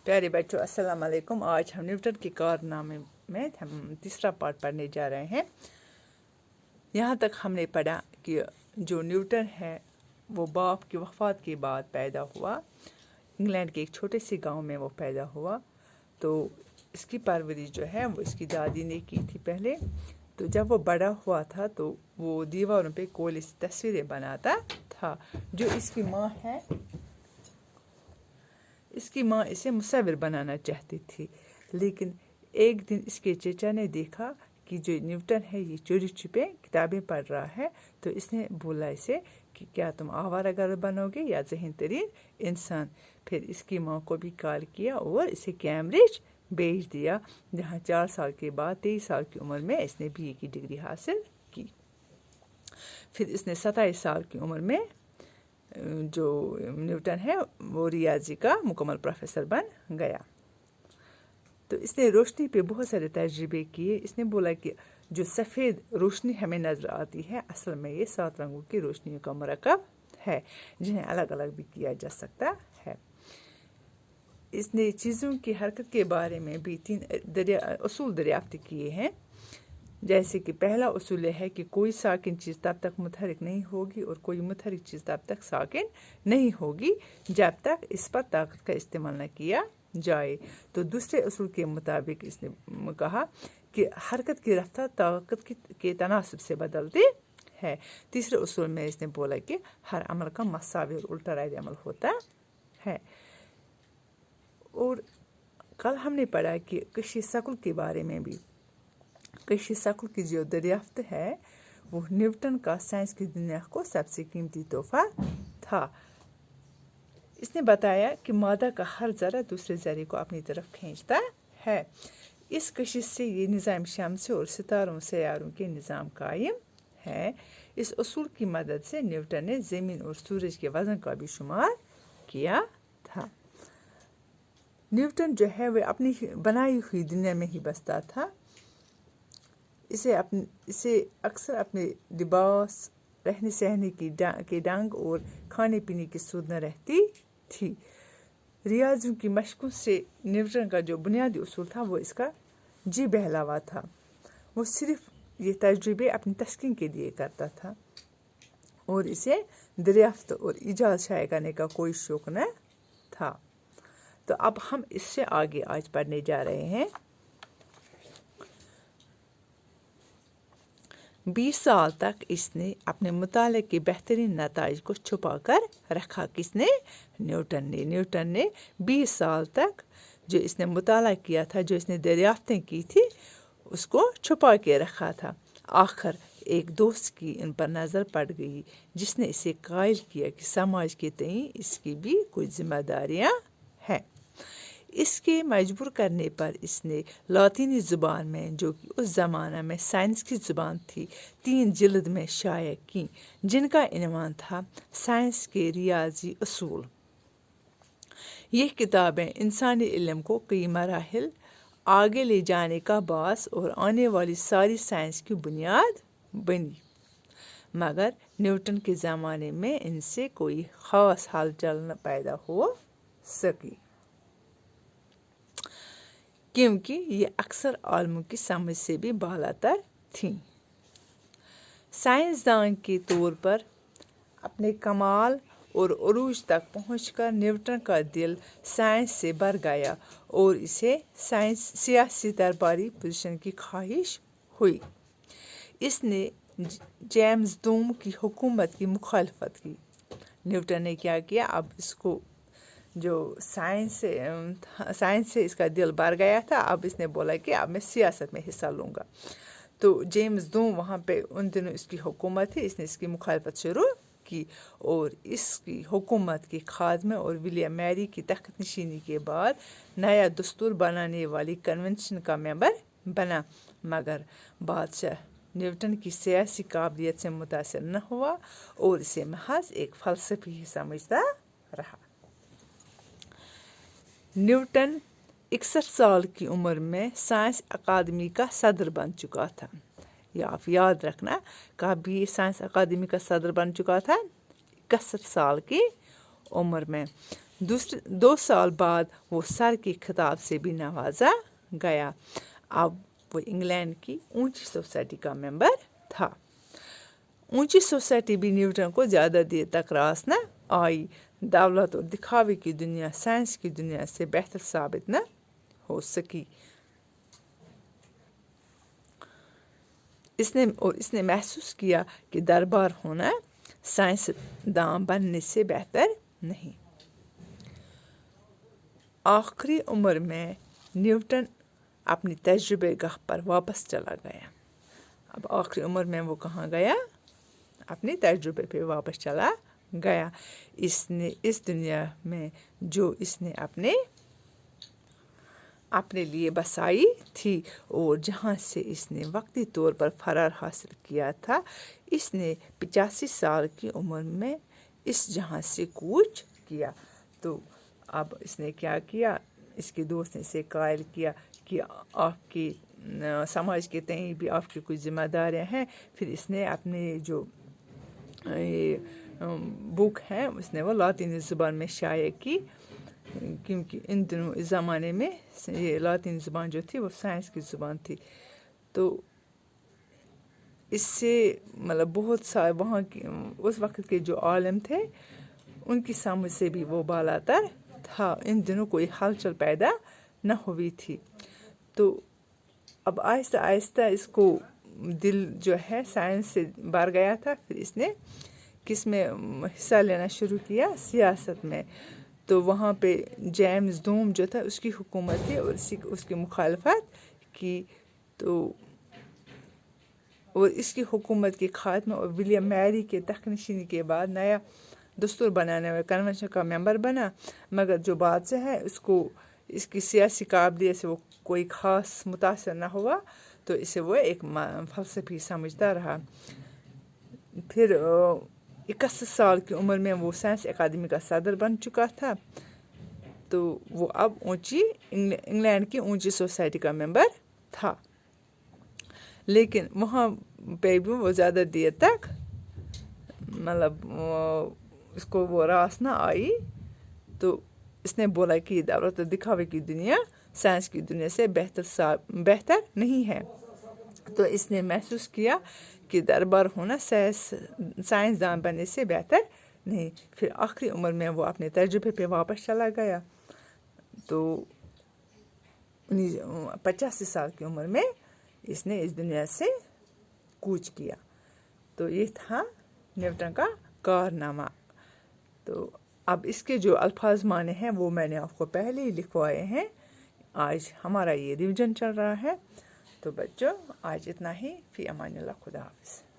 प्यारे बच्चों, अस्सलाम वालेकुम। आज हम न्यूटन के कारनामे में हम तीसरा पार्ट पढ़ने जा रहे हैं। यहाँ तक हमने पढ़ा कि जो न्यूटन है वो बाप की वफ़ात के बाद पैदा हुआ। इंग्लैंड के एक छोटे से गांव में वो पैदा हुआ। तो इसकी परवरिश जो है वो इसकी दादी ने की थी पहले। तो जब वो बड़ा हुआ था तो वो दीवारों पे कोयले से तस्वीरें बनाता था। जो इसकी माँ इसे मुसव्विर बनाना चाहती थी, लेकिन एक दिन इसके चचा ने देखा कि जो न्यूटन है ये चोरी छुपे किताबें पढ़ रहा है। तो इसने बोला इसे कि क्या तुम आवारागर बनोगे या ज़हीन तरीन इंसान। फिर इसकी माँ को भी कॉल किया और इसे कैम्ब्रिज भेज दिया, जहाँ 4 साल के बाद 23 साल की उम्र में इसने BA की डिग्री हासिल की। फिर इसने 27 साल की उम्र में जो न्यूटन है वो रियाजी का मुकम्मल प्रोफेसर बन गया। तो इसने रोशनी पे बहुत सारे तजुर्बे किए। इसने बोला कि जो सफ़ेद रोशनी हमें नज़र आती है असल में ये 7 रंगों की रोशनियों का मरकब है, जिन्हें अलग अलग भी किया जा सकता है। इसने चीज़ों की हरकत के बारे में भी 3 उसूल दरियाफ्त किए हैं। जैसे कि पहला उसूल है कि कोई साकिन चीज़ तब तक मुतहरिक नहीं होगी और कोई मुतहरिक चीज़ तब तक साकिन नहीं होगी जब तक इस पर ताकत का इस्तेमाल न किया जाए। तो दूसरे उसूल के मुताबिक इसने कहा कि हरकत की रफ्तार ताकत के तनासब से बदलती है। तीसरे उसूल में इसने बोला कि हर अमल का मसावी और उल्टा रद्द अमल होता है। और कल हमने पढ़ा कि कशी सकल के बारे में भी। कशी सकल की जो दरियाफ्त है वो न्यूटन का साइंस की दुनिया को सबसे कीमती तोहफा था। इसने बताया कि मादा का हर ज़रा दूसरे ज़रे को अपनी तरफ खींचता है। इस कशिश से ये निज़ाम शम्स और सितारों सैयारों के निज़ाम कायम है। इस उसूल की मदद से न्यूटन ने ज़मीन और सूरज के वज़न का भी शुमार किया था। न्यूटन जो है वह अपनी बनाई हुई दुनिया में ही बसता था। इसे अक्सर अपने लिबास, रहने सहने की ढंग और खाने पीने की सूद न रहती थी। रियाजियों की मशकों से न्यूटन का जो बुनियादी उसूल था वो इसका जी बहलावा था। वो सिर्फ ये तजुर्बे अपनी तस्कीन के लिए करता था और इसे दरियाफ्त और ईजाद शाया करने का कोई शौक न था। तो अब हम इससे आगे आज पढ़ने जा रहे हैं। 20 साल तक इसने अपने मुताले के बेहतरीन नताइज को छुपा कर रखा। किसने? न्यूटन ने 20 साल तक जो इसने मुताला किया था, जो इसने दरियाफ्तें की थी, उसको छुपा के रखा था। आखिर एक दोस्त की इन पर नज़र पड़ गई, जिसने इसे कायल किया कि समाज के तई इसकी भी कुछ जिम्मेदारियाँ हैं। इसके मजबूर करने पर इसने लातीनी ज़ुबान में, जो कि उस ज़माना में साइंस की ज़ुबान थी, 3 जिल्द में शाया की, जिनका इन्वान था साइंस के रियाजी असूल। ये किताबें इंसानी इल्म को कई मराहिल आगे ले जाने का बास और आने वाली सारी साइंस की बुनियाद बनी। मगर न्यूटन के ज़माने में इनसे कोई ख़ास हलचल न पैदा हो सकी, क्योंकि ये अक्सर आलमों की समझ से भी बालातर थीं। साइंसदान के तौर पर अपने कमाल और उरूज तक पहुंचकर न्यूटन का दिल साइंस से भर गया और इसे सियासी दरबारी पोजीशन की ख्वाहिश हुई। इसने जेम्स दूम की हुकूमत की मुखालफत की। न्यूटन ने क्या किया, अब इसको जो साइंस से इसका दिल भर गया था, अब इसने बोला कि अब मैं सियासत में हिस्सा लूँगा। तो जेम्स दूम वहाँ पे उन दिनों इसकी हुकूमत थी, इसने इसकी मुखालफत शुरू की और इसकी हुकूमत के खात्मे और विलियम मैरी की तख्त नशीनी के बाद नया दस्तूर बनाने वाली कन्वेंशन का मेंबर बना। मगर बादशाह न्यूटन की सियासी काबिलियत से मुतासिर न हुआ और इसे महज एक फ़लसफ़ी ही समझता रहा। न्यूटन 61 साल की उम्र में साइंस अकादमी का सदर बन चुका था। या आप याद रखना, कभी साइंस अकादमी का सदर बन चुका था 61 साल की उम्र में। 2 साल बाद वो सर के खिताब से भी नवाजा गया। अब वो इंग्लैंड की ऊंची सोसाइटी का मेंबर था। ऊंची सोसाइटी भी न्यूटन को ज़्यादा देर तक रास न आई। दौलत और दिखावे की दुनिया साइंस की दुनिया से बेहतर साबित न हो सकी। इसने महसूस किया कि दरबार होना साइंसदान बनने से बेहतर नहीं। आखिरी उम्र में न्यूटन अपनी तजुर्बे गाह पर वापस चला गया। अब आखिरी उम्र में वो कहाँ गया? अपनी तजुर्बे पे वापस चला गया। इसने इस दुनिया में जो इसने अपने लिए बसाई थी और जहाँ से इसने वक्ती तौर पर फरार हासिल किया था, इसने 85 साल की उम्र में इस जहाँ से कूच किया। तो अब इसने क्या किया? इसके दोस्त ने इसे कायल किया कि आपकी समाज के तय भी आपकी कुछ जिम्मेदारियाँ हैं। फिर इसने अपने जो बुक है उसने वो लातीनी ज़ुबान में शाया की, क्योंकि इन दिनों इस ज़माने में ये लातीनी ज़ुबान जो थी वो साइंस की ज़ुबान थी। तो इससे मतलब बहुत सारे वहाँ की उस वक्त के जो आलिम थे उनकी समझ से भी वो बालातर था। इन दिनों कोई हलचल पैदा न हुई थी। तो अब आहिस्ता आहिस्ता इसको दिल जो है साइंस से भर गया था। फिर इसने किस में हिस्सा लेना शुरू किया? सियासत में। तो वहाँ पे जेम्स डूम जो था उसकी हुकूमत थी और उसकी मुखालफत की। तो और इसकी हुकूमत के खात्मे और विलियम मैरी के तख्तनशीनी के बाद नया दस्तूर बनाने वाले कन्वेंशन का मेंबर बना। मगर जो बादशाह है उसको इसकी सियासी काबिलियत से वो कोई ख़ास मुतासर न हुआ, तो इसे वो एक फ़लसफ़ी समझता रहा। फिर 61 साल की उम्र में वो साइंस अकादमी का सदर बन चुका था। तो वो अब इंग्लैंड की ऊंची सोसाइटी का मेंबर था। लेकिन वहाँ पे भी वो ज़्यादा देर तक मतलब इसको वो रास ना आई। तो इसने बोला कि दौलत दिखावे की दुनिया साइंस की दुनिया से बेहतर नहीं है। तो इसने महसूस किया कि दरबार होना साइंसदान बनने से बेहतर नहीं। फिर आखिरी उम्र में वो अपने तजुर्बे पे वापस चला गया। तो 85 साल की उम्र में इसने इस दुनिया से कूच किया। तो ये था न्यूटन का कारनामा। तो अब इसके जो अल्फाज माने हैं वो मैंने आपको पहले ही लिखवाए हैं। आज हमारा ये रिवीजन चल रहा है। तो बच्चों आज इतना ही। फी अमानिल्लाह, खुदा हाफिज़।